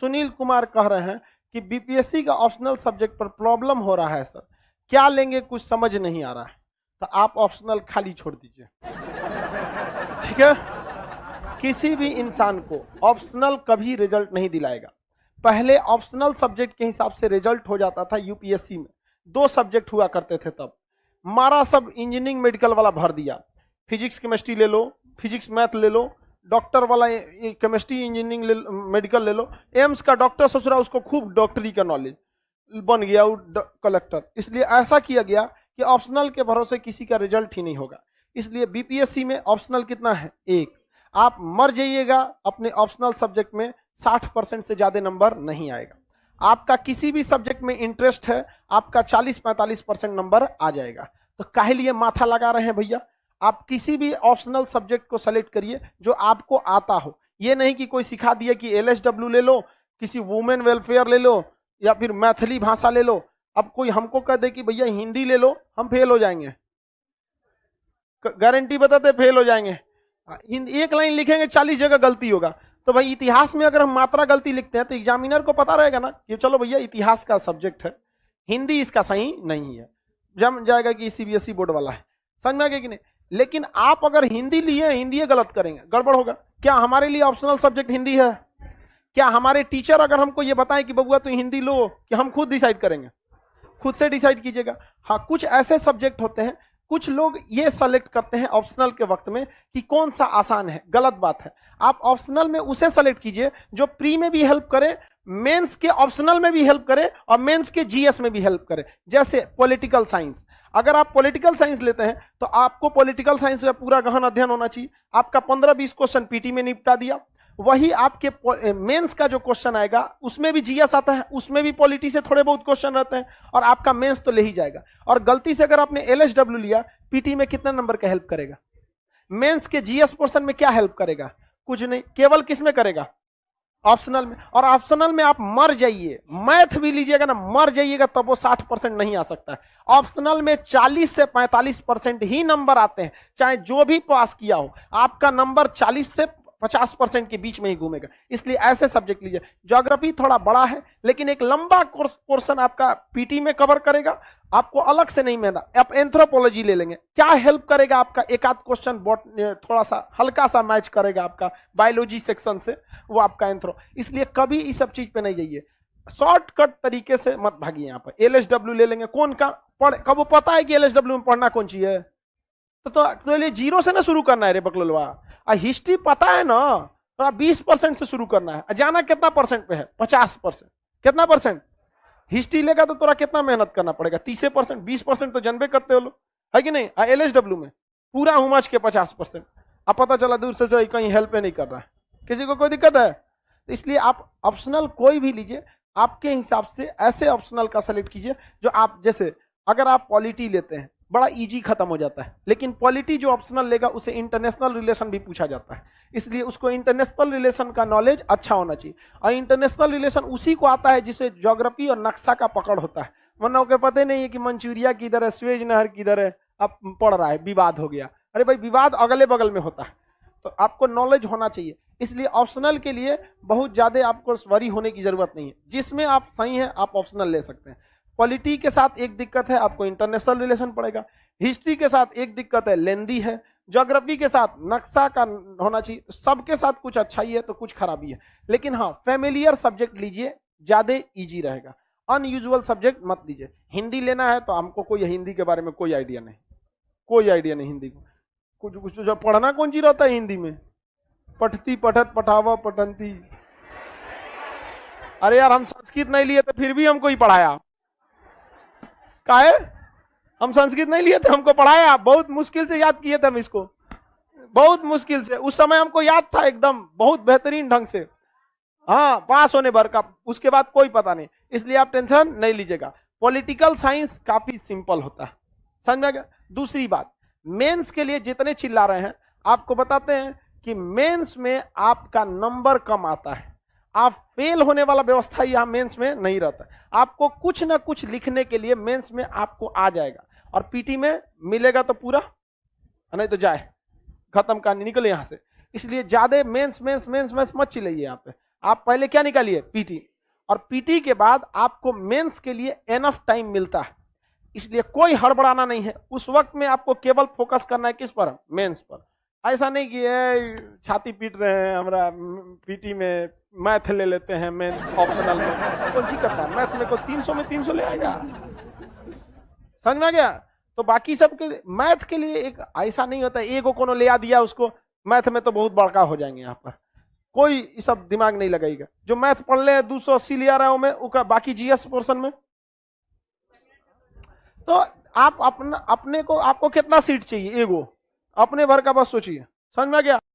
सुनील कुमार कह रहे हैं कि बीपीएससी का ऑप्शनल सब्जेक्ट पर प्रॉब्लम हो रहा है सर, क्या लेंगे कुछ समझ नहीं आ रहा है। तो आप ऑप्शनल खाली छोड़ दीजिए, ठीक है। किसी भी इंसान को ऑप्शनल कभी रिजल्ट नहीं दिलाएगा। पहले ऑप्शनल सब्जेक्ट के हिसाब से रिजल्ट हो जाता था यूपीएससी में, 2 सब्जेक्ट हुआ करते थे तब। मारा सब इंजीनियरिंग मेडिकल वाला भर दिया, फिजिक्स केमिस्ट्री ले लो, फिजिक्स मैथ ले लो, डॉक्टर वाला केमिस्ट्री इंजीनियरिंग मेडिकल ले लो। एम्स का डॉक्टर ससुरा, उसको खूब डॉक्टरी का नॉलेज, बन गया वो कलेक्टर। इसलिए ऐसा किया गया कि ऑप्शनल के भरोसे किसी का रिजल्ट ही नहीं होगा। इसलिए बीपीएससी में ऑप्शनल कितना है, 1। आप मर जाइएगा अपने ऑप्शनल सब्जेक्ट में, 60% से ज्यादा नंबर नहीं आएगा। आपका किसी भी सब्जेक्ट में इंटरेस्ट है, आपका 40-45% नंबर आ जाएगा। तो काहे लिए माथा लगा रहे हैं भैया। आप किसी भी ऑप्शनल सब्जेक्ट को सेलेक्ट करिए जो आपको आता हो। ये नहीं कि कोई सिखा दिया कि एलएसडब्ल्यू ले लो, किसी वुमेन वेलफेयर ले लो, या फिर मैथिली भाषा ले लो। अब कोई हमको कह दे कि भैया हिंदी ले लो, हम फेल हो जाएंगे, गारंटी बताते फेल हो जाएंगे। एक लाइन लिखेंगे 40 जगह गलती होगा। तो भाई इतिहास में अगर हम मात्रा गलती लिखते हैं तो एग्जामिनर को पता रहेगा ना कि चलो भैया इतिहास का सब्जेक्ट है, हिंदी इसका सही नहीं है, जम जाएगा कि सीबीएसई बोर्ड वाला है। समझ में आ गया कि नहीं। लेकिन आप अगर हिंदी लिए, हिंदी गलत करेंगे, गड़बड़ होगा। क्या हमारे लिए ऑप्शनल सब्जेक्ट हिंदी है? क्या हमारे टीचर अगर हमको ये बताएं कि बबुआ तो हिंदी लो, कि हम खुद डिसाइड करेंगे? खुद से डिसाइड कीजिएगा। हाँ, कुछ ऐसे सब्जेक्ट होते हैं, कुछ लोग ये सेलेक्ट करते हैं ऑप्शनल के वक्त में कि कौन सा आसान है। गलत बात है। आप ऑप्शनल में उसे सेलेक्ट कीजिए जो प्री में भी हेल्प करे, मेंस के ऑप्शनल में भी हेल्प करे और मेंस के जीएस में भी हेल्प करे। जैसे पॉलिटिकल साइंस, अगर आप पॉलिटिकल साइंस लेते हैं तो आपको पॉलिटिकल साइंस का पूरा गहन अध्ययन होना चाहिए। आपका 15-20 क्वेश्चन पीटी में निपटा दिया, वही आपके मेंस का जो क्वेश्चन आएगा उसमें भी जीएस आता है, उसमें भी पॉलिटी से थोड़े बहुत क्वेश्चन रहते हैं, और आपका मेंस तो ले ही जाएगा। और गलती से अगर आपने एलएसडब्ल्यू लिया, पीटी में कितने नंबर का हेल्प करेगा? मेंस के जीएस पोर्शन में क्या हेल्प करेगा? कुछ नहीं। केवल किस में करेगा? ऑप्शनल में। और ऑप्शनल में आप मर जाइए, मैथ भी लीजिएगा ना, मर जाइएगा तब वो 60% नहीं आ सकता है। ऑप्शनल में 40 से 45% ही नंबर आते हैं, चाहे जो भी पास किया हो, आपका नंबर 40 से 50% के बीच में ही घूमेगा। इसलिए ऐसे सब्जेक्ट लीजिए। ज्योग्राफी थोड़ा बड़ा है लेकिन एक लंबा पोर्शन आपका पीटी में कवर करेगा, आपको अलग से नहीं मिलना। आप एंथ्रोपोलॉजी ले लेंगे, क्या हेल्प करेगा आपका? एक आध क्वेश्चन थोड़ा सा हल्का सा मैच करेगा आपका बायोलॉजी सेक्शन से, वो आपका एंथ्रो। इसलिए कभी इस सब चीज पे नहीं जाइए, शॉर्टकट तरीके से मत भागिए। यहाँ पर एलएसडब्ल्यू ले लेंगे, कौन का पढ़, कब वो पता है कि एलएसडब्ल्यू में पढ़ना कौन चीज है? तो लिए 0 से ना शुरू करना है रे बकलोलवा। हिस्ट्री पता है ना, थोड़ा 20% से शुरू करना है। जाना कितना परसेंट पे है? 50%। कितना परसेंट हिस्ट्री लेगा तो थोड़ा कितना मेहनत करना पड़ेगा? 30%। 20% तो जनबे करते हो लोग, है कि नहीं? एलएसडब्ल्यू में पूरा हुमच के 50%। अब पता चला दूर से कहीं हेल्प नहीं कर रहा है, किसी को कोई दिक्कत है? तो इसलिए आप ऑप्शनल कोई भी लीजिए, आपके हिसाब से ऐसे ऑप्शनल का सेलेक्ट कीजिए जो आप, जैसे अगर आप पॉलिटी लेते हैं बड़ा इजी खत्म हो जाता है, लेकिन पॉलिटी जो ऑप्शनल लेगा उसे इंटरनेशनल रिलेशन भी पूछा जाता है, इसलिए उसको इंटरनेशनल रिलेशन का नॉलेज अच्छा होना चाहिए। और इंटरनेशनल रिलेशन उसी को आता है जिसे ज्योग्राफी और नक्शा का पकड़ होता है। वरना को पता नहीं है कि मंचूरिया किधर है, स्वेज नहर किधर है, अब पढ़ रहा है विवाद हो गया। अरे भाई, विवाद अगले बगल में होता है, तो आपको नॉलेज होना चाहिए। इसलिए ऑप्शनल के लिए बहुत ज्यादा आपको वरी होने की जरूरत नहीं है, जिसमें आप सही हैं आप ऑप्शनल ले सकते हैं। पॉलिटी के साथ एक दिक्कत है, आपको इंटरनेशनल रिलेशन पड़ेगा। हिस्ट्री के साथ एक दिक्कत है, लेंदी है। ज्योग्राफी के साथ नक्शा का होना चाहिए। सबके साथ कुछ अच्छा ही है तो कुछ खराबी है, लेकिन हाँ फेमिलियर सब्जेक्ट लीजिए, ज्यादा इजी रहेगा। अनयूजुअल सब्जेक्ट मत लीजिए। हिंदी लेना है तो हमको कोई हिंदी के बारे में कोई आइडिया नहीं, कोई आइडिया नहीं। हिंदी को कुछ कुछ जो पढ़ना कौन चीज रहता है हिंदी में? पठती पठत पठावा पठंती। अरे यार, हम संस्कृत नहीं लिए तो फिर भी हमको ही पढ़ाया। काहे? हम संस्कृत नहीं लिए थे, हमको पढ़ाया। बहुत मुश्किल से याद किए थे हम इसको, बहुत मुश्किल से। उस समय हमको याद था एकदम बहुत बेहतरीन ढंग से, हाँ, पास होने भर का। उसके बाद कोई पता नहीं, इसलिए आप टेंशन नहीं लीजिएगा। पॉलिटिकल साइंस काफी सिंपल होता है, समझ में आ गया? दूसरी बात, मेंस के लिए जितने चिल्ला रहे हैं, आपको बताते हैं कि मेंस में आपका नंबर कम आता है। आप फेल होने वाला व्यवस्था यहां मेंस में नहीं रहता। आपको कुछ ना कुछ लिखने के लिए मेंस में आपको आ जाएगा, और पीटी में मिलेगा तो पूरा, नहीं तो जाए, खत्म कहानी, निकले यहां से। इसलिए ज्यादा मेंस मेंस मेंस मेंस मत चिल्लाइए यहाँ पे। आप पहले क्या निकालिए, पीटी, और पीटी के बाद आपको मेंस के लिए एनफ टाइम मिलता है, इसलिए कोई हड़बड़ाना नहीं है। उस वक्त में आपको केवल फोकस करना है किस पर, मेंस पर। ऐसा नहीं कि छाती पीट रहे हैं हमारा पीटी में, मैथ ले लेते हैं मेंस ऑप्शनल में, कौन सी करता है मैथ में, को 300 में 300 ले आएगा, समझ में आ गया। तो बाकी सब के मैथ के लिए एक ऐसा नहीं होता एगो कोनो ले आ दिया उसको, मैथ में तो बहुत बड़का हो जाएंगे यहाँ पर, कोई सब दिमाग नहीं लगाएगा। जो मैथ पढ़ ले 280 ले आ रहा हूं मैं, बाकी जीएस पोर्शन में तो आप अपना अपने को, आपको कितना सीट चाहिए, एगो अपने भर का बस सोचिए, समझ में आ गया।